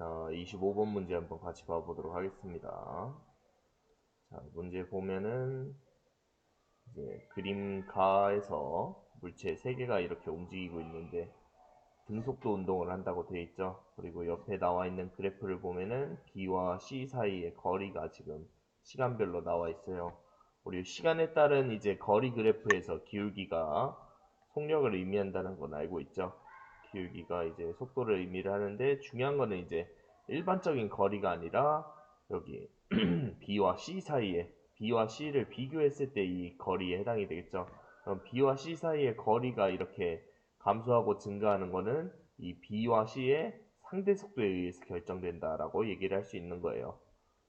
자, 25번 문제 한번 같이 봐보도록 하겠습니다. 자, 문제 보면은 이제 그림가에서 물체 3개가 이렇게 움직이고 있는데 등속도 운동을 한다고 되어 있죠. 그리고 옆에 나와 있는 그래프를 보면은 B와 C 사이의 거리가 지금 시간별로 나와 있어요. 우리 시간에 따른 이제 거리 그래프에서 기울기가 속력을 의미한다는 건 알고 있죠. 기울기가 이제 속도를 의미를 하는데 중요한 거는 이제 일반적인 거리가 아니라 여기 B와 C 사이에 B와 C를 비교했을 때 이 거리에 해당이 되겠죠. 그럼 B와 C 사이의 거리가 이렇게 감소하고 증가하는 거는 이 B와 C의 상대 속도에 의해서 결정된다라고 얘기를 할 수 있는 거예요.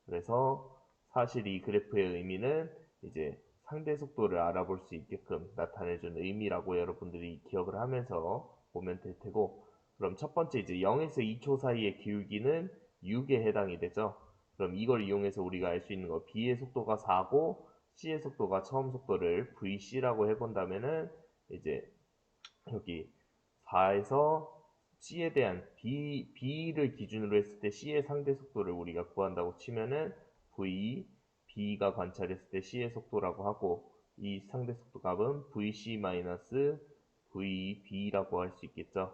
그래서 사실 이 그래프의 의미는 이제 상대 속도를 알아볼 수 있게끔 나타내준 의미라고 여러분들이 기억을 하면서 보면 될 테고, 그럼 첫 번째 이제 0에서 2초 사이의 기울기는 6에 해당이 되죠. 그럼 이걸 이용해서 우리가 알 수 있는 거, B의 속도가 4고 C의 속도가 처음 속도를 VC라고 해본다면은 이제 여기 4에서 C에 대한 B를 기준으로 했을 때 C의 상대 속도를 우리가 구한다고 치면은 B가 관찰했을 때 C의 속도라고 하고, 이 상대 속도 값은 VC-VB라고 할 수 있겠죠.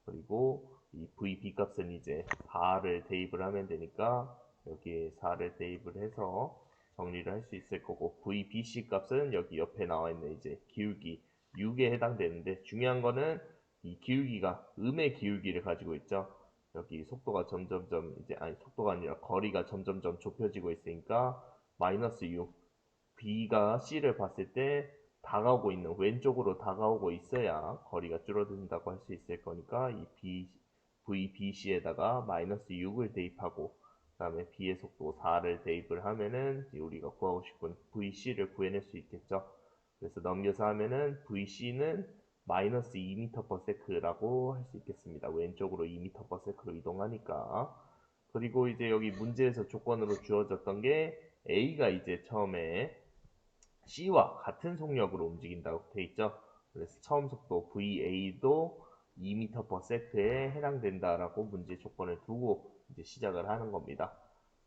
그리고 이 VB 값은 이제 4를 대입을 하면 되니까 여기에 4를 대입을 해서 정리를 할 수 있을 거고, VBC 값은 여기 옆에 나와 있는 이제 기울기 6에 해당되는데, 중요한 거는 이 기울기가 음의 기울기를 가지고 있죠. 여기 속도가 점점점 이제 속도가 아니라 거리가 점점점 좁혀지고 있으니까 마이너스 6, B가 C를 봤을 때 다가오고 있는 왼쪽으로 다가오고 있어야 거리가 줄어든다고 할 수 있을 거니까 이 VBC에다가 마이너스 6을 대입하고 그 다음에 B의 속도 4를 대입을 하면은 우리가 구하고 싶은 VC를 구해낼 수 있겠죠. 그래서 넘겨서 하면은 VC는 마이너스 2m/s라고 할 수 있겠습니다. 왼쪽으로 2m/s로 이동하니까. 그리고 이제 여기 문제에서 조건으로 주어졌던 게 A가 이제 처음에 C와 같은 속력으로 움직인다고 돼 있죠. 그래서 처음 속도 VA도 2m/s에 해당된다라고 문제 조건을 두고 이제 시작을 하는 겁니다.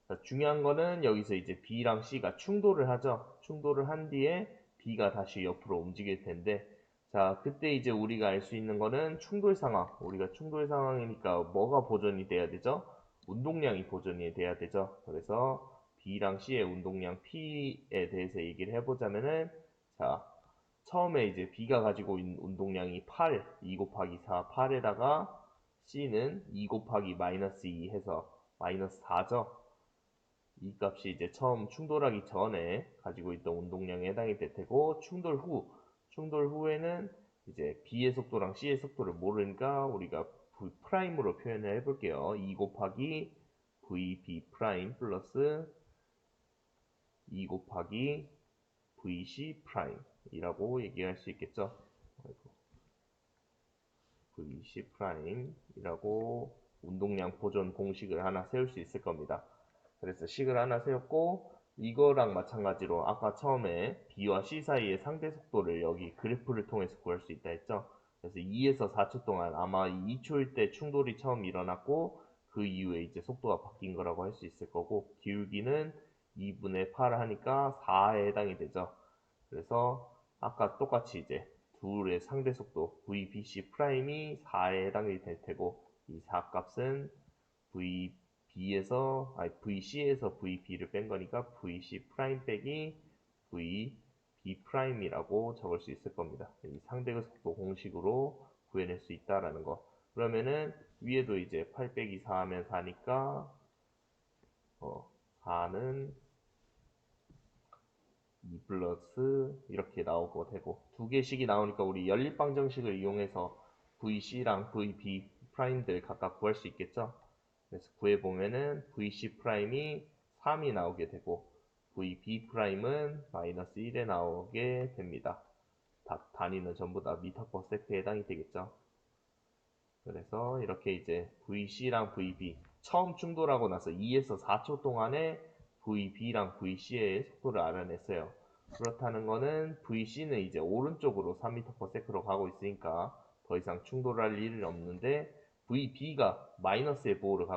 자, 중요한 거는 여기서 이제 B랑 C가 충돌을 하죠. 충돌을 한 뒤에 B가 다시 옆으로 움직일 텐데, 자, 그때 이제 우리가 알 수 있는 거는 충돌 상황. 우리가 충돌 상황이니까 뭐가 보존이 돼야 되죠? 운동량이 보존이 돼야 되죠. 그래서 B랑 C의 운동량 P에 대해서 얘기를 해보자면은, 자, 처음에 이제 B가 가지고 있는 운동량이 8, 2 곱하기 4, 8에다가 C는 2 곱하기 마이너스 2 해서 마이너스 4죠. 이 값이 이제 처음 충돌하기 전에 가지고 있던 운동량에 해당이 될 테고, 충돌 후에는 이제 B의 속도랑 C의 속도를 모르니까 우리가 V 프라임으로 표현을 해볼게요. 2 곱하기 VB 프라임 플러스 2 곱하기 VC 프라임이라고 얘기할 수 있겠죠. VC 프라임이라고 운동량 보존 공식을 하나 세울 수 있을 겁니다. 그래서 식을 하나 세웠고, 이거랑 마찬가지로 아까 처음에 B와 C 사이의 상대 속도를 여기 그래프를 통해서 구할 수 있다 했죠. 그래서 2에서 4초 동안 아마 2초일 때 충돌이 처음 일어났고, 그 이후에 이제 속도가 바뀐 거라고 할 수 있을 거고, 기울기는 2분의 8 하니까 4에 해당이 되죠. 그래서 아까 똑같이 이제 둘의 상대 속도 VBC 프라임이 4에 해당이 될 테고, 이 4 값은 VC에서 VB를 뺀 거니까 VC 프라임 빼기 VB 프라임이라고 적을 수 있을 겁니다. 이 상대 속도 공식으로 구해낼 수 있다라는 거. 그러면은 위에도 이제 8 빼기 4 하면 4니까 4는 2 플러스 이렇게 나오고 되고, 두 개씩이 나오니까 우리 연립방정식을 이용해서 VC랑 VB 프라임들 각각 구할 수 있겠죠. 그래서 구해보면은 VC 프라임이 3이 나오게 되고 VB 프라임은 마이너스 1에 나오게 됩니다. 단위는 전부 다 미터 퍼 세크에 해당이 되겠죠. 그래서 이렇게 이제 VC랑 VB 처음 충돌하고 나서 2에서 4초 동안에 VB랑 VC의 속도를 알아냈어요. 그렇다는 거는 VC는 이제 오른쪽으로 3m/s로 가고 있으니까 더 이상 충돌할 일은 없는데, VB가 마이너스의 보호를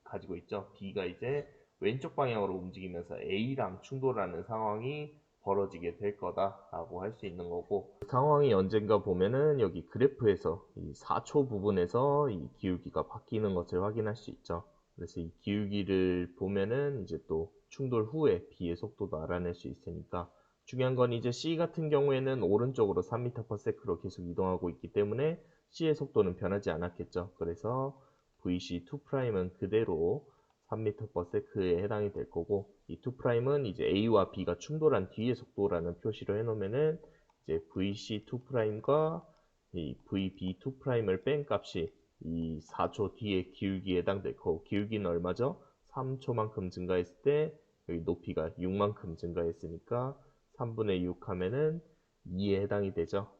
가지고 있죠. B가 이제 왼쪽 방향으로 움직이면서 A랑 충돌하는 상황이 벌어지게 될 거다라고 할 수 있는 거고, 그 상황이 언젠가 보면은 여기 그래프에서 이 4초 부분에서 이 기울기가 바뀌는 것을 확인할 수 있죠. 그래서 이 기울기를 보면은 이제 또 충돌 후에 B의 속도도 알아낼 수 있으니까, 중요한 건 이제 C 같은 경우에는 오른쪽으로 3m/s로 계속 이동하고 있기 때문에 C의 속도는 변하지 않았겠죠. 그래서 VC2'은 그대로 3m/s에 해당이 될 거고, 이 2'은 이제 A와 B가 충돌한 뒤의 속도라는 표시로 해놓으면은 이제 VC2'과 이 VB2'을 뺀 값이 이 4초 뒤의 기울기에 해당될 거고, 기울기는 얼마죠? 3초만큼 증가했을 때 여기 높이가 6만큼 증가했으니까 3분의 6 하면은 2에 해당이 되죠.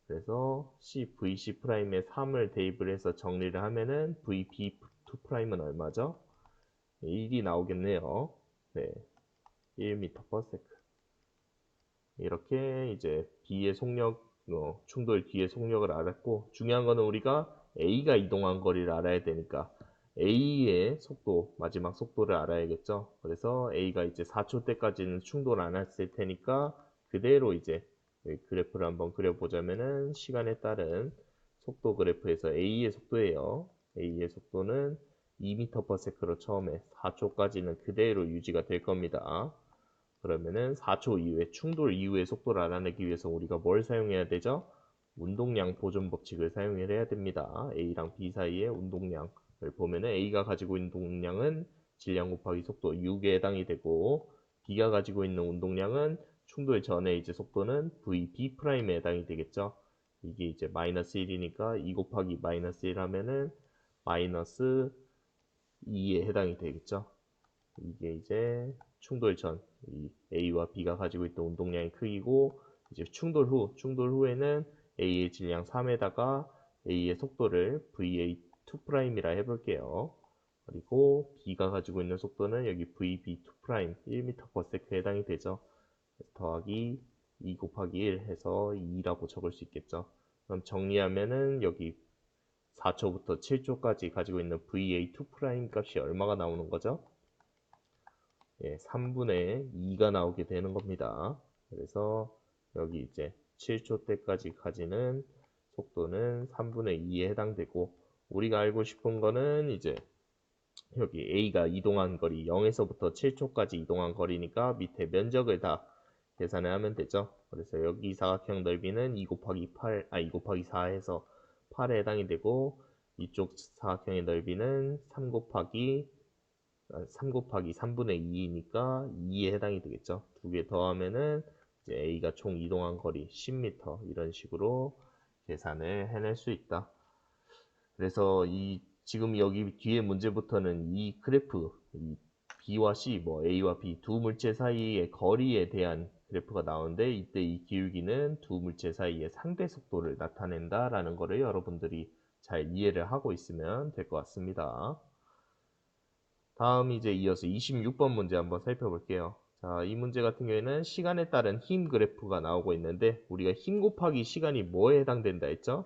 그래서 VC'에 3을 대입을 해서 정리를 하면은 VB2'은 얼마죠? 1이 나오겠네요. 네, 1m/s. 이렇게 이제 B의 속력, 충돌 뒤의 속력을 알았고, 중요한 거는 우리가 A가 이동한 거리를 알아야 되니까 A의 속도, 마지막 속도를 알아야겠죠. 그래서 A가 이제 4초 때까지는 충돌 안 했을 테니까 그대로 이제 그래프를 한번 그려보자면은 시간에 따른 속도 그래프에서 A의 속도예요. A의 속도는 2m/s로 처음에 4초까지는 그대로 유지가 될 겁니다. 그러면은 4초 이후에 충돌 이후의 속도를 알아내기 위해서 우리가 뭘 사용해야 되죠? 운동량 보존 법칙을 사용해야 됩니다. A랑 B 사이의 운동량을 보면은 A가 가지고 있는 운동량은 질량 곱하기 속도 6에 해당이 되고, B가 가지고 있는 운동량은 충돌 전에 이제 속도는 VB'에 해당이 되겠죠. 이게 이제 마이너스 1이니까 2 곱하기 마이너스 1 하면은 마이너스 2에 해당이 되겠죠. 이게 이제 충돌 전 이 A와 B가 가지고 있던 운동량의 크기고, 이제 충돌 후에는 A의 질량 3에다가 A의 속도를 VA2'이라 해볼게요. 그리고 B가 가지고 있는 속도는 여기 VB2' 1m/s에 해당이 되죠. 더하기 2 곱하기 1 해서 2라고 적을 수 있겠죠. 그럼 정리하면은 여기 4초부터 7초까지 가지고 있는 VA2' 값이 얼마가 나오는 거죠? 예, 3분의 2가 나오게 되는 겁니다. 그래서 여기 이제 7초 때까지 가지는 속도는 3분의 2에 해당되고, 우리가 알고 싶은 거는 이제 여기 A가 이동한 거리 0에서부터 7초까지 이동한 거리니까 밑에 면적을 다 계산을 하면 되죠. 그래서 여기 사각형 넓이는 2 곱하기 4 해서 8에 해당이 되고, 이쪽 사각형의 넓이는 3 곱하기 3분의 2이니까 2에 해당이 되겠죠. 두 개 더하면은 이제 A가 총 이동한 거리 10m, 이런 식으로 계산을 해낼 수 있다. 그래서 지금 여기 뒤에 문제부터는 이 그래프, 이 B와 C, 뭐 A와 B 두 물체 사이의 거리에 대한 그래프가 나오는데, 이때 이 기울기는 두 물체 사이의 상대 속도를 나타낸다라는 거를 여러분들이 잘 이해를 하고 있으면 될 것 같습니다. 다음 이제 이어서 26번 문제 한번 살펴볼게요. 자, 이 문제 같은 경우에는 시간에 따른 힘 그래프가 나오고 있는데, 우리가 힘 곱하기 시간이 뭐에 해당된다 했죠?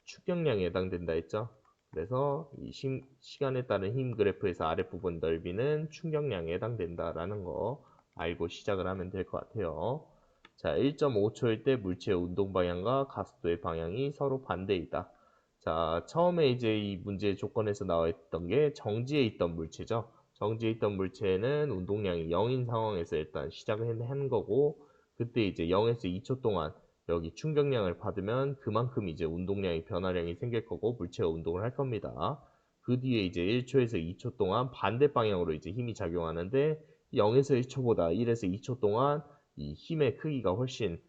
축경량에 해당된다 했죠? 그래서 이 시간에 따른 힘 그래프에서 아랫부분 넓이는 충격량에 해당된다라는 거 알고 시작을 하면 될 것 같아요. 자, 1.5초일 때 물체의 운동 방향과 가속도의 방향이 서로 반대이다. 자, 처음에 이제 이 문제 조건에서 나와있던 게 정지에 있던 물체죠. 정지에 있던 물체는 운동량이 0인 상황에서 일단 시작을 한 거고, 그때 이제 0에서 2초 동안 여기 충격량을 받으면 그만큼 이제 운동량이 변화량이 생길 거고 물체가 운동을 할 겁니다. 그 뒤에 이제 1초에서 2초 동안 반대 방향으로 이제 힘이 작용하는데, 0에서 1초보다 1에서 2초 동안 이 힘의 크기가 훨씬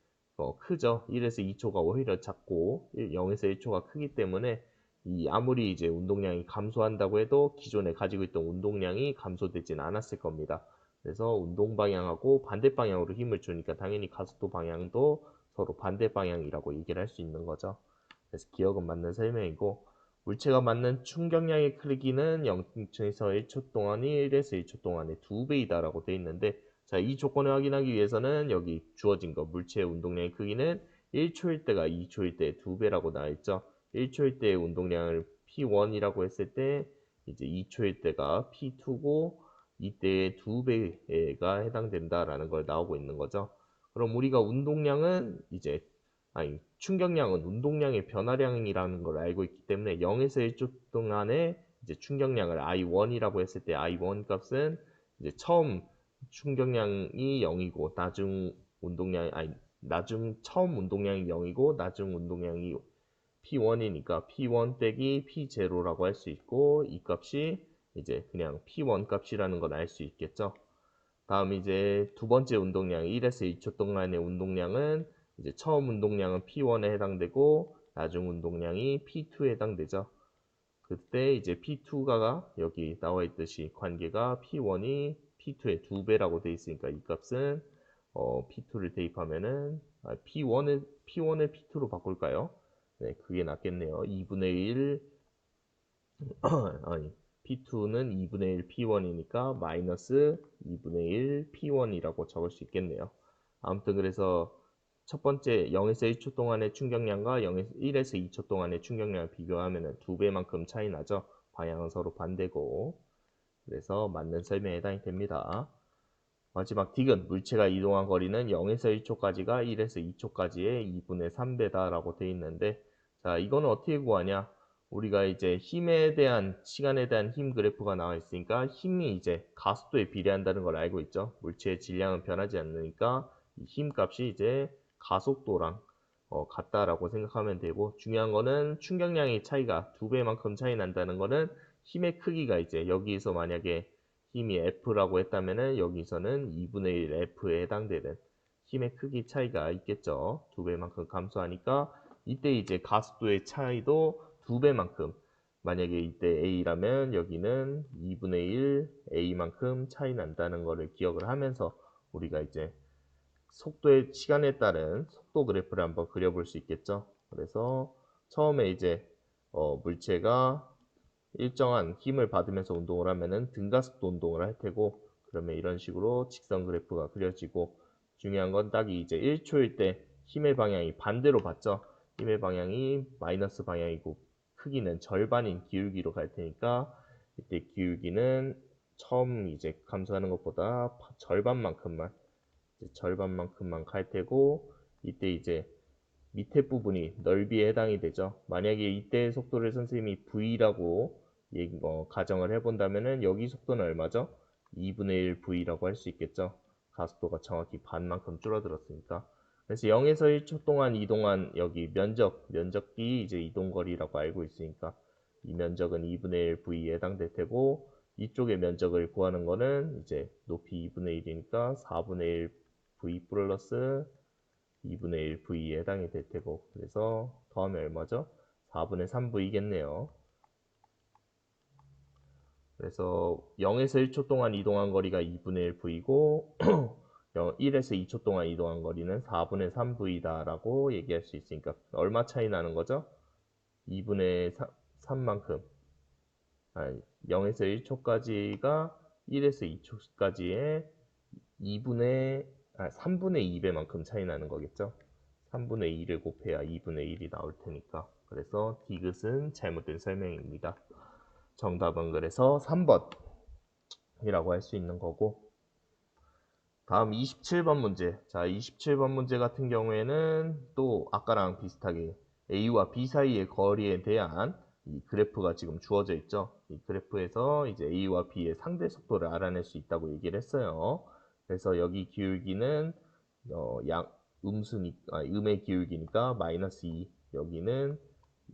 크죠. 1에서 2초가 오히려 작고 0에서 1초가 크기 때문에 아무리 이제 운동량이 감소한다고 해도 기존에 가지고 있던 운동량이 감소되진 않았을 겁니다. 그래서 운동 방향하고 반대 방향으로 힘을 주니까 당연히 가속도 방향도 서로 반대 방향이라고 얘기를 할 수 있는 거죠. 그래서 기억은 맞는 설명이고, 물체가 맞는 충격량의 크기는 0에서 1초 동안이 1에서 1초 동안의 2배이다 라고 되어 있는데, 자, 이 조건을 확인하기 위해서는 여기 주어진 거 물체의 운동량의 크기는 1초일 때가 2초일 때의 2배라고 나와 있죠. 1초일 때의 운동량을 P1이라고 했을 때 이제 2초일 때가 P2고 이때의 2배가 해당된다라는 걸 나오고 있는 거죠. 그럼 우리가 운동량은 이제 충격량은 운동량의 변화량이라는 걸 알고 있기 때문에 0에서 1초 동안에 이제 충격량을 I1이라고 했을 때 I1 값은 이제 처음 충격량이 0이고 처음 운동량이 0이고 나중 운동량이 P1이니까 P1 빼기 P0라고 할 수 있고 이 값이 이제 그냥 P1 값이라는 걸 알 수 있겠죠. 다음 이제 두 번째 운동량 1에서 2초 동안의 운동량은 이제 처음 운동량은 P1에 해당되고 나중 운동량이 P2에 해당되죠. 그때 이제 P2가 여기 나와 있듯이 관계가 P1이 P2의 2배라고 되어 있으니까 이 값은 P2를 대입하면은 P1을 P2로 바꿀까요? 네, 그게 낫겠네요. 2분의 1 아니 P2는 2분의 1 P1이니까 마이너스 2분의 1 P1이라고 적을 수 있겠네요. 아무튼 그래서 첫 번째 0에서 1초 동안의 충격량과 1에서 2초 동안의 충격량을 비교하면 2배만큼 차이 나죠. 방향은 서로 반대고. 그래서 맞는 설명에 해당이 됩니다. 마지막 딕은 물체가 이동한 거리는 0에서 1초까지가 1에서 2초까지의 2분의 3배다라고 되어 있는데, 자, 이거는 어떻게 구하냐? 우리가 이제 힘에 대한, 시간에 대한 힘 그래프가 나와 있으니까 힘이 이제 가속도에 비례한다는 걸 알고 있죠. 물체의 질량은 변하지 않으니까 이 힘 값이 이제 가속도랑 같다라고 생각하면 되고, 중요한 거는 충격량의 차이가 2배만큼 차이 난다는 거는 힘의 크기가 이제 여기에서 만약에 힘이 F라고 했다면은 여기서는 2분의 1 F에 해당되는 힘의 크기 차이가 있겠죠. 2배만큼 감소하니까 이때 이제 가속도의 차이도 2배만큼, 만약에 이때 A라면 여기는 2분의 1 A만큼 차이 난다는 것을 기억을 하면서 우리가 이제 속도의 시간에 따른 속도 그래프를 한번 그려볼 수 있겠죠. 그래서 처음에 이제 물체가 일정한 힘을 받으면서 운동을 하면은 등가속도 운동을 할 테고, 그러면 이런 식으로 직선 그래프가 그려지고, 중요한 건 딱 이제 1초일 때 힘의 방향이 반대로 봤죠. 힘의 방향이 마이너스 방향이고 크기는 절반인 기울기로 갈 테니까 이때 기울기는 처음 이제 감소하는 것보다 절반만큼만 갈 테고, 이때 이제 밑에 부분이 넓이에 해당이 되죠. 만약에 이때의 속도를 선생님이 V라고 가정을 해본다면은 여기 속도는 얼마죠? 2분의 1 V라고 할 수 있겠죠. 가속도가 정확히 반만큼 줄어들었으니까. 그래서 0에서 1초 동안 이동한 여기 면적이 이제 이동거리라고 알고 있으니까 이 면적은 2분의 1 V에 해당될 테고, 이쪽의 면적을 구하는 거는 이제 높이 2분의 1이니까 4분의 1 V 플러스 2분의 1 V에 해당이 될 테고, 그래서 더하면 얼마죠? 4분의 3V겠네요. 그래서 0에서 1초 동안 이동한 거리가 2분의 1 V고 1에서 2초 동안 이동한 거리는 4분의 3V다 라고 얘기할 수 있으니까 얼마 차이 나는 거죠? 2분의 3만큼 0에서 1초까지가 1에서 2초까지의 3분의 2배만큼 차이 나는 거겠죠. 3분의 2를 곱해야 2분의 1이 나올 테니까. 그래서 디귿은 잘못된 설명입니다. 정답은 그래서 3번이라고 할 수 있는 거고, 다음 27번 문제. 자, 27번 문제 같은 경우에는 또 아까랑 비슷하게 A와 B 사이의 거리에 대한 이 그래프가 지금 주어져 있죠. 이 그래프에서 이제 A와 B의 상대 속도를 알아낼 수 있다고 얘기를 했어요. 그래서 여기 기울기는 음의 기울기니까 마이너스 2, 여기는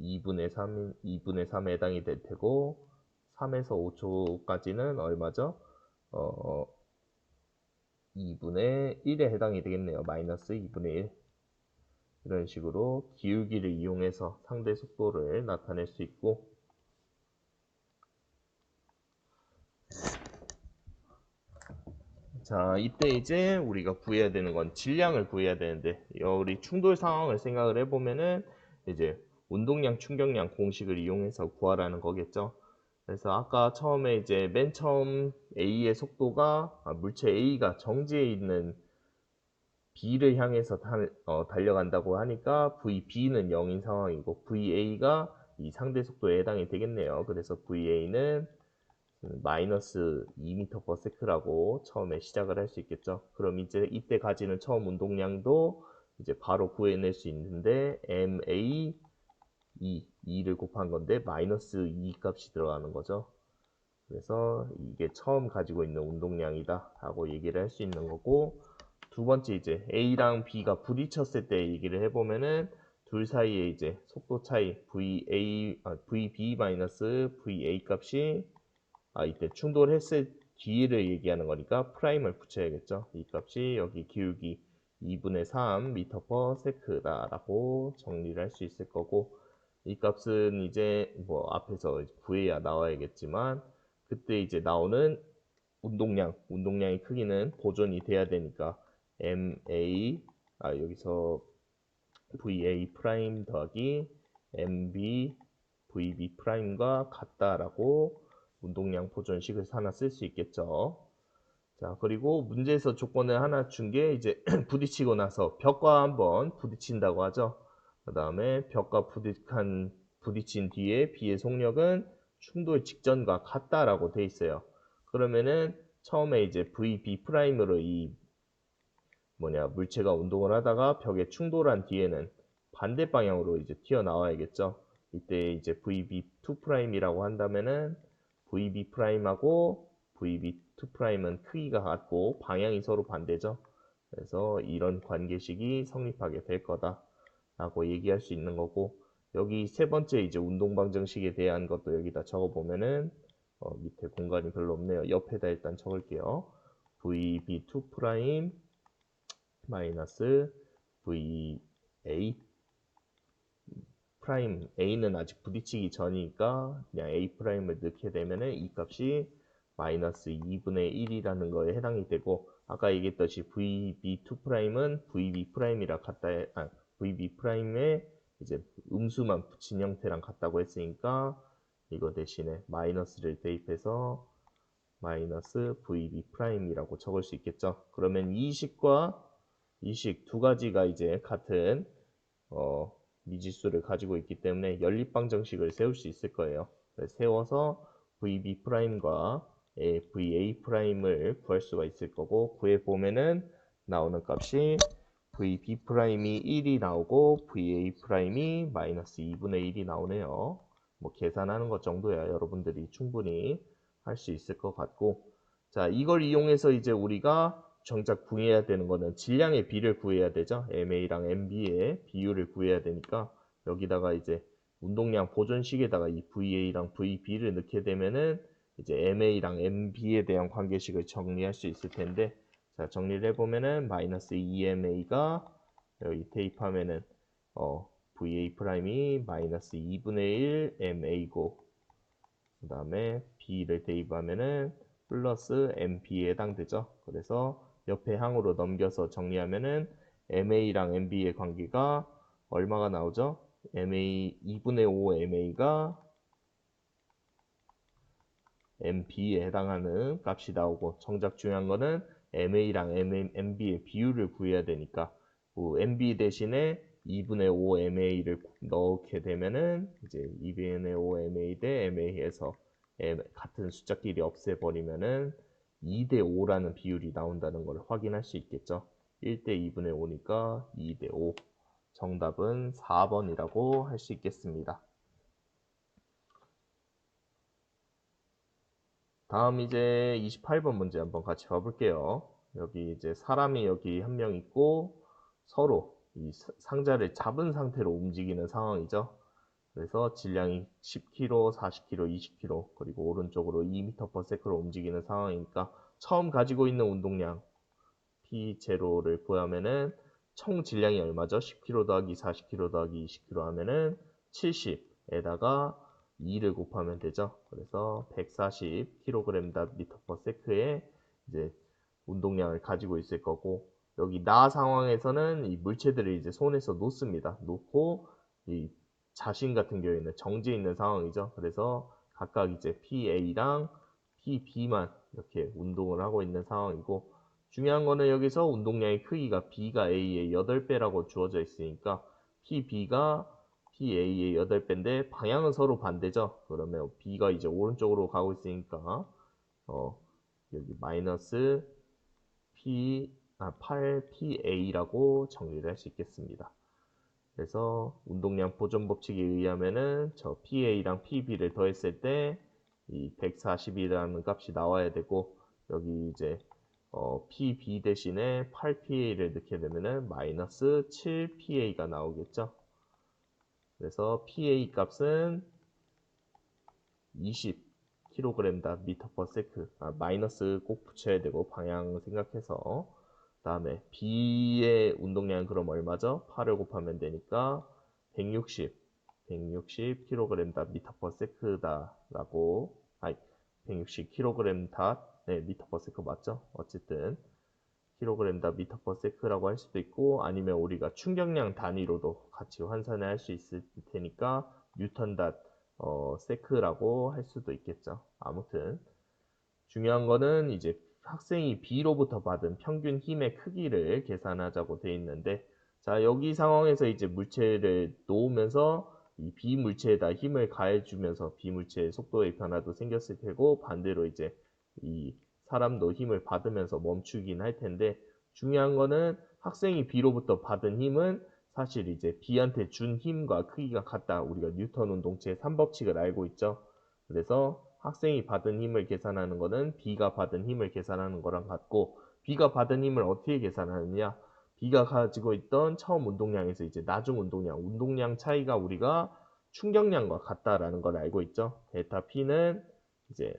2분의 3에 해당이 될 테고, 3에서 5초까지는 얼마죠? 2분의 1에 해당이 되겠네요. 마이너스 2분의 1. 이런 식으로 기울기를 이용해서 상대 속도를 나타낼 수 있고, 자, 이때 이제 우리가 구해야 되는 건 질량을 구해야 되는데, 우리 충돌 상황을 생각을 해보면은 이제 운동량, 충격량 공식을 이용해서 구하라는 거겠죠. 그래서 아까 처음에 이제 맨 처음 A의 속도가 물체 A가 정지해 있는 B를 향해서 달려간다고 하니까 VB는 0인 상황이고 VA가 이 상대 속도에 해당이 되겠네요. 그래서 VA는 마이너스 2m/s라고 처음에 시작을 할 수 있겠죠. 그럼 이제 이때 가지는 처음 운동량도 이제 바로 구해낼 수 있는데 MA 2를 곱한 건데 마이너스 2 값이 들어가는 거죠. 그래서 이게 처음 가지고 있는 운동량이다 라고 얘기를 할 수 있는 거고, 두 번째 이제 A랑 B가 부딪혔을 때 얘기를 해보면은 둘 사이에 이제 속도 차이 VB-VA 값이 이때 충돌했을 뒤를 얘기하는 거니까 프라임을 붙여야겠죠. 이 값이 여기 기울기 2분의 3 m/s다 라고 정리를 할 수 있을 거고, 이 값은 이제 뭐 앞에서 구해야 나와야겠지만 그때 이제 나오는 운동량의 크기는 보존이 돼야 되니까 MA 여기서 VA 프라임 더하기 MB VB 프라임과 같다라고 운동량 보존식을 하나 쓸 수 있겠죠. 자, 그리고 문제에서 조건을 하나 준 게 이제 부딪히고 나서 벽과 한번 부딪힌다고 하죠. 그 다음에 벽과 부딪힌 뒤에 B의 속력은 충돌 직전과 같다라고 돼 있어요. 그러면은 처음에 이제 VB 프라임으로 이 물체가 운동을 하다가 벽에 충돌한 뒤에는 반대 방향으로 이제 튀어나와야겠죠. 이때 이제 VB2 프라임이라고 한다면은 VB 프라임하고 VB2 프라임은 크기가 같고 방향이 서로 반대죠. 그래서 이런 관계식이 성립하게 될 거다라고 얘기할 수 있는 거고, 여기 세 번째 이제 운동 방정식에 대한 것도 여기다 적어 보면은 밑에 공간이 별로 없네요. 옆에다 일단 적을게요. VB2 프라임 마이너스 VA 프라임, A는 아직 부딪히기 전이니까 그냥 A 프라임을 넣게 되면은 이 값이 마이너스 2분의 1이라는 거에 해당이 되고, 아까 얘기했듯이 VB2 프라임은 VB 프라임이랑 VB 프라임에 이제 음수만 붙인 형태랑 같다고 했으니까 이거 대신에 마이너스를 대입해서 마이너스 VB 프라임이라고 적을 수 있겠죠. 그러면 이 식과 이 식 두 가지가 이제 같은 미지수를 가지고 있기 때문에 연립방정식을 세울 수 있을 거예요. 세워서 VB 프라임과 VA 프라임을 구할 수가 있을 거고, 구해 보면은 나오는 값이 VB 프라임이 1이 나오고 VA 프라임이 마이너스 2분의 1이 나오네요. 뭐 계산하는 것 정도야 여러분들이 충분히 할 수 있을 것 같고, 자, 이걸 이용해서 이제 우리가 정작 구해야 되는 거는 질량의 비를 구해야 되죠. MA랑 MB의 비율을 구해야 되니까 여기다가 이제 운동량 보존식에다가 이 VA랑 VB를 넣게 되면은 이제 MA랑 MB에 대한 관계식을 정리할 수 있을 텐데, 자, 정리를 해보면은 마이너스 2MA가 여기 대입하면은 VA 프라임이 마이너스 2분의 1 MA고, 그 다음에 B를 대입하면은 플러스 MB에 해당되죠. 그래서 옆에 항으로 넘겨서 정리하면은 MA랑 MB의 관계가 얼마가 나오죠? MA 2분의 5 MA가 MB에 해당하는 값이 나오고, 정작 중요한 거는 MA랑 MB의 비율을 구해야 되니까 MB 대신에 2분의 5 MA를 넣게 되면은 이제 2분의 5 MA 대 MA에서 같은 숫자끼리 없애버리면은 2대 5라는 비율이 나온다는 걸 확인할 수 있겠죠. 1대 2분의 5니까 2대 5. 정답은 4번이라고 할 수 있겠습니다. 다음 이제 28번 문제 한번 같이 봐볼게요. 여기 이제 사람이 여기 한 명 있고 서로 이 상자를 잡은 상태로 움직이는 상황이죠. 그래서 질량이 10kg, 40kg, 20kg, 그리고 오른쪽으로 2m/s로 움직이는 상황이니까 처음 가지고 있는 운동량 P0를 구하면은 총 질량이 얼마죠? 10kg 더하기 40kg 더하기 20kg 하면은 70에다가 2를 곱하면 되죠. 그래서 140kg/m에 이제 운동량을 가지고 있을 거고, 여기 나 상황에서는 이 물체들을 이제 손에서 놓습니다. 놓고 이 자신 같은 경우에는 정지해 있는 상황이죠. 그래서 각각 이제 PA랑 PB만 이렇게 운동을 하고 있는 상황이고, 중요한 거는 여기서 운동량의 크기가 B가 A의 8배라고 주어져 있으니까 PB가 PA의 8배인데 방향은 서로 반대죠. 그러면 B가 이제 오른쪽으로 가고 있으니까 여기 마이너스 8PA라고 정리를 할 수 있겠습니다. 그래서 운동량 보존 법칙에 의하면은 저 PA랑 PB를 더했을 때 이 140이라는 값이 나와야 되고, 여기 이제 PB 대신에 8PA를 넣게 되면은 마이너스 7PA가 나오겠죠. 그래서 PA 값은 20kg 미터 퍼 세크, 마이너스 꼭 붙여야 되고 방향 생각해서. 다음에 B의 운동량은 그럼 얼마죠? 8을 곱하면 되니까 160kg 미터 퍼 세크다라고, 160kg 미터 퍼 세크 맞죠? 어쨌든 kg 미터 퍼 세크라고 할 수도 있고, 아니면 우리가 충격량 단위로도 같이 환산을 할 수 있을 테니까 뉴턴 세크라고 할 수도 있겠죠. 아무튼 중요한 거는 이제 학생이 B로부터 받은 평균 힘의 크기를 계산하자고 되어 있는데, 자, 여기 상황에서 이제 물체를 놓으면서 이 B 물체에다 힘을 가해주면서 B 물체의 속도의 변화도 생겼을 테고, 반대로 이제 이 사람도 힘을 받으면서 멈추긴 할 텐데, 중요한 거는 학생이 B로부터 받은 힘은 사실 이제 B한테 준 힘과 크기가 같다. 우리가 뉴턴 운동체의 3법칙을 알고 있죠. 그래서 학생이 받은 힘을 계산하는 거는 B가 받은 힘을 계산하는 거랑 같고, B가 받은 힘을 어떻게 계산하느냐? B가 가지고 있던 처음 운동량에서 이제 나중 운동량 차이가 우리가 충격량과 같다라는 걸 알고 있죠. 데이터 P는 이제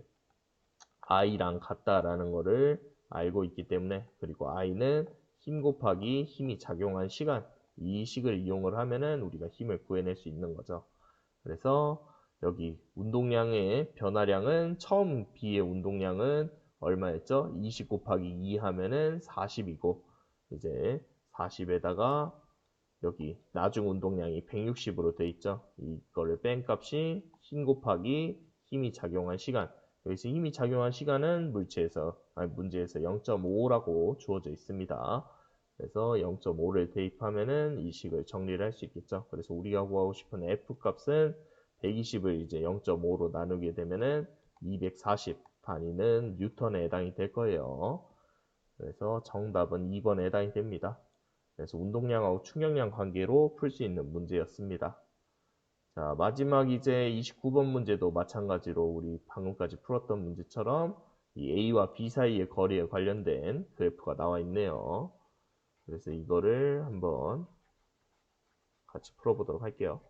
I랑 같다라는 거를 알고 있기 때문에, 그리고 I는 힘 곱하기 힘이 작용한 시간, 이 식을 이용을 하면은 우리가 힘을 구해낼 수 있는 거죠. 그래서 여기 운동량의 변화량은 처음 B의 운동량은 얼마였죠? 20 곱하기 2 하면은 40이고, 이제 40에다가 여기 나중 운동량이 160으로 돼 있죠. 이거를 뺀 값이 힘 곱하기 힘이 작용한 시간. 여기서 힘이 작용한 시간은 문제에서 0.5라고 주어져 있습니다. 그래서 0.5를 대입하면은 이 식을 정리를 할 수 있겠죠. 그래서 우리가 구하고 싶은 F 값은 120을 이제 0.5로 나누게 되면은 240 단위는 뉴턴에 해당이 될 거예요. 그래서 정답은 2번에 해당이 됩니다. 그래서 운동량하고 충격량 관계로 풀 수 있는 문제였습니다. 자, 마지막 이제 29번 문제도 마찬가지로 우리 방금까지 풀었던 문제처럼 이 A와 B 사이의 거리에 관련된 그래프가 나와 있네요. 그래서 이거를 한번 같이 풀어보도록 할게요.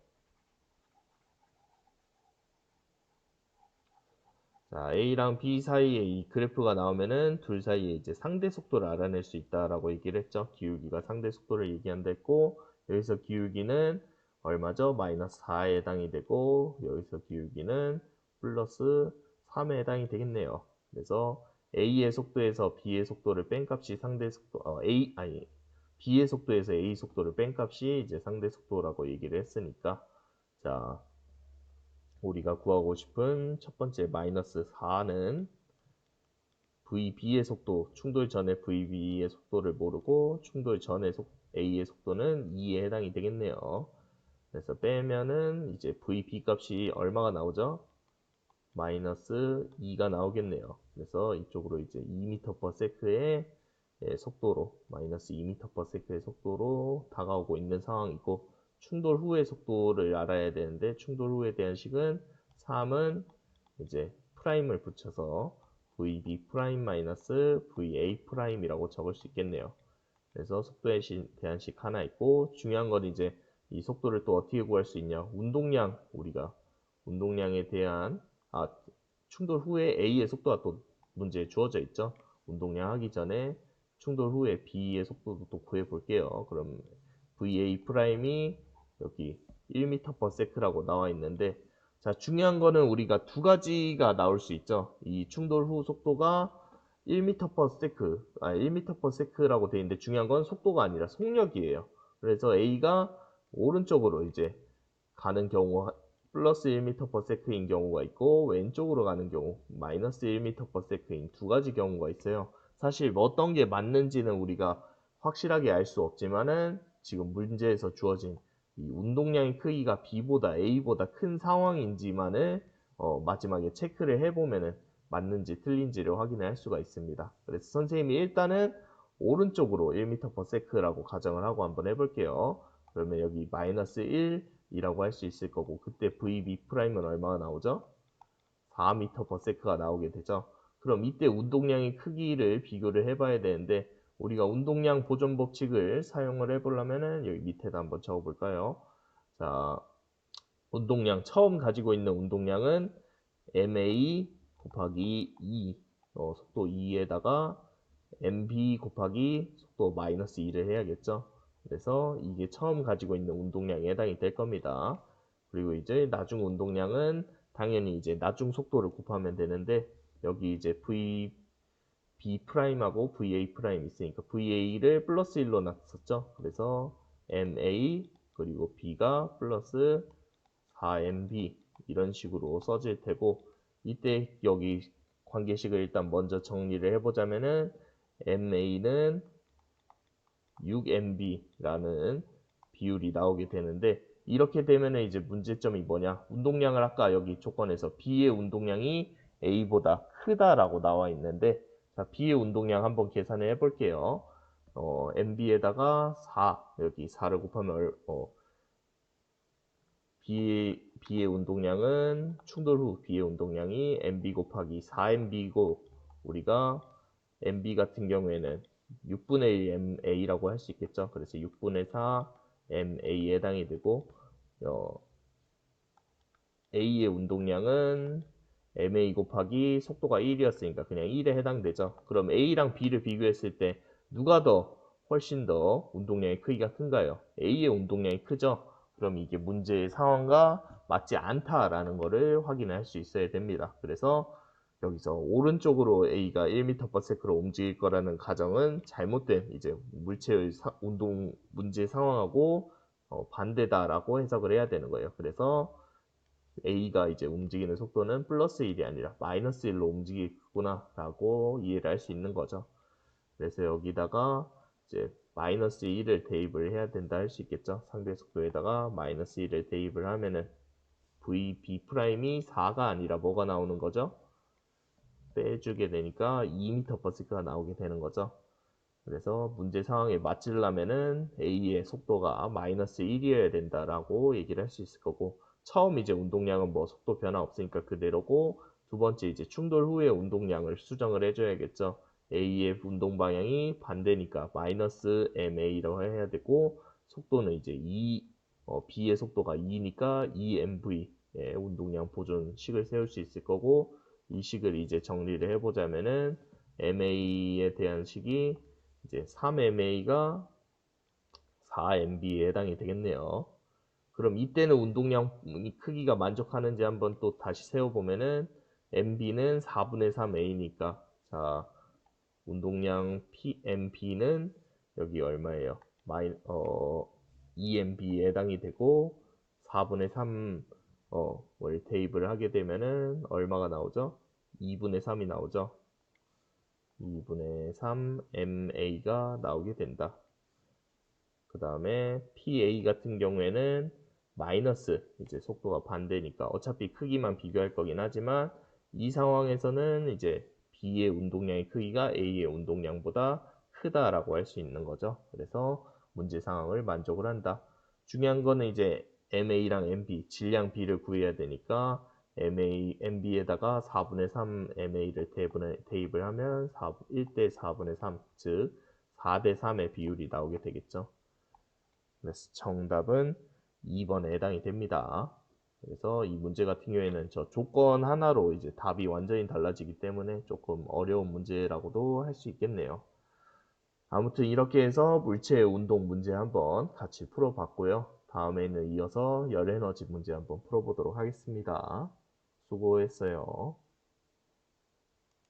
자, A랑 B 사이에 이 그래프가 나오면은 둘 사이에 이제 상대 속도를 알아낼 수 있다라고 얘기를 했죠. 기울기가 상대 속도를 얘기한다 했고, 여기서 기울기는 얼마죠? 마이너스 4에 해당이 되고, 여기서 기울기는 플러스 3에 해당이 되겠네요. 그래서 A의 속도에서 B의 속도를 뺀 값이 상대 속도, B의 속도에서 A 속도를 뺀 값이 이제 상대 속도라고 얘기를 했으니까, 자, 우리가 구하고 싶은 첫 번째 마이너스 4는 VB의 속도, 충돌 전의 VB의 속도를 모르고 충돌 전의 A의 속도는 2에 해당이 되겠네요. 그래서 빼면은 이제 VB 값이 얼마가 나오죠? 마이너스 2가 나오겠네요. 그래서 이쪽으로 이제 2m/s의 속도로, 마이너스 2m/s의 속도로 다가오고 있는 상황이고, 충돌 후의 속도를 알아야 되는데, 충돌 후에 대한 식은 3은 이제 프라임을 붙여서 VB 프라임 마이너스 VA 프라임이라고 적을 수 있겠네요. 그래서 속도에 대한 식 하나 있고, 중요한 건 이제 이 속도를 또 어떻게 구할 수 있냐? 우리가 운동량에 대한 충돌 후에 A의 속도가 또 문제에 주어져 있죠. 운동량 하기 전에 충돌 후에 B의 속도도 또 구해 볼게요. 그럼 VA 프라임이 여기 1m/s라고 나와 있는데, 자, 중요한 거는 우리가 두 가지가 나올 수 있죠. 이 충돌 후 속도가 1m/s라고 되어 있는데, 중요한 건 속도가 아니라 속력이에요. 그래서 A가 오른쪽으로 이제 가는 경우 플러스 1m/s인 경우가 있고, 왼쪽으로 가는 경우 마이너스 1m/s인 두 가지 경우가 있어요. 사실 어떤 게 맞는지는 우리가 확실하게 알 수 없지만은 지금 문제에서 주어진 이 운동량의 크기가 B보다 A보다 큰 상황인지만을 마지막에 체크를 해보면은 맞는지 틀린지를 확인할 수가 있습니다. 그래서 선생님이 일단은 오른쪽으로 1m/s라고 가정을 하고 한번 해볼게요. 그러면 여기 마이너스 1이라고 할 수 있을 거고, 그때 VB''은 얼마가 나오죠? 4m/s가 나오게 되죠. 그럼 이때 운동량의 크기를 비교를 해봐야 되는데, 우리가 운동량 보존 법칙을 사용을 해보려면은 여기 밑에다 한번 적어볼까요? 자, 운동량, 처음 가지고 있는 운동량은 ma 곱하기 2, 속도 2에다가 mb 곱하기 속도 마이너스 2를 해야겠죠. 그래서 이게 처음 가지고 있는 운동량에 해당이 될 겁니다. 그리고 이제 나중 운동량은 당연히 이제 나중 속도를 곱하면 되는데, 여기 이제 B'하고 VA' 있으니까 VA를 플러스 1로 놨었죠. 그래서 MA 그리고 B가 플러스 4MB 이런 식으로 써질 테고, 이때 여기 관계식을 일단 먼저 정리를 해보자면은 MA는 6MB라는 비율이 나오게 되는데, 이렇게 되면은 이제 문제점이 뭐냐? 운동량을 아까 여기 조건에서 B의 운동량이 A보다 크다라고 나와 있는데, 자, B의 운동량 한번 계산을 해볼게요. MB에다가 4, 여기 4를 곱하면 B의 운동량은 충돌 후 B의 운동량이 MB 곱하기 4MB고, 우리가 MB 같은 경우에는 6분의 1 MA라고 할 수 있겠죠. 그래서 6분의 4 MA에 해당이 되고, A의 운동량은 MA 곱하기 속도가 1이었으니까 그냥 1에 해당되죠. 그럼 A랑 B를 비교했을 때 누가 더 훨씬 더 운동량의 크기가 큰가요? A의 운동량이 크죠. 그럼 이게 문제의 상황과 맞지 않다라는 것을 확인할 수 있어야 됩니다. 그래서 여기서 오른쪽으로 A가 1m/s로 움직일 거라는 가정은 잘못된 이제 물체의 운동 문제 상황하고 반대다라고 해석을 해야 되는 거예요. 그래서 A가 이제 움직이는 속도는 플러스 1이 아니라 마이너스 1로 움직이구나 라고 이해를 할 수 있는 거죠. 그래서 여기다가 이제 마이너스 1을 대입을 해야 된다 할 수 있겠죠. 상대 속도에다가 마이너스 1을 대입을 하면은 VB''이 4가 아니라 뭐가 나오는 거죠? 빼주게 되니까 2m/s가 나오게 되는 거죠. 그래서 문제 상황에 맞추려면은 A의 속도가 마이너스 1이어야 된다라고 얘기를 할 수 있을 거고, 처음 이제 운동량은 뭐 속도 변화 없으니까 그대로고, 두 번째 이제 충돌 후의 운동량을 수정을 해줘야겠죠. A의 운동 방향이 반대니까 마이너스 MA라고 해야 되고, 속도는 이제 B의 속도가 2니까 2MV 의 운동량 보존 식을 세울 수 있을 거고, 이 식을 이제 정리를 해보자면은 MA에 대한 식이 이제 3MA가 4MB에 해당이 되겠네요. 그럼 이때는 운동량 크기가 만족하는지 한번 또 다시 세워보면은 MB는 4분의 3A니까, 자, 운동량 MB는 여기 얼마예요? 2MB에 해당이 되고, 4분의 3 월 대입을 하게 되면은 얼마가 나오죠? 2분의 3이 나오죠. 2분의 3 MA가 나오게 된다. 그 다음에 PA 같은 경우에는 마이너스, 이제 속도가 반대니까 어차피 크기만 비교할 거긴 하지만, 이 상황에서는 이제 B의 운동량의 크기가 A의 운동량보다 크다라고 할 수 있는 거죠. 그래서 문제 상황을 만족을 한다. 중요한 거는 이제 MA랑 MB, 질량 B를 구해야 되니까 MB에다가 4분의 3 MA를 대입을 하면 1대 4분의 3, 즉 4대 3의 비율이 나오게 되겠죠. 그래서 정답은 2번에 해당이 됩니다. 그래서 이 문제 같은 경우에는 저 조건 하나로 이제 답이 완전히 달라지기 때문에 조금 어려운 문제라고도 할 수 있겠네요. 아무튼 이렇게 해서 물체의 운동 문제 한번 같이 풀어봤고요. 다음에는 이어서 열 에너지 문제 한번 풀어보도록 하겠습니다. 수고했어요.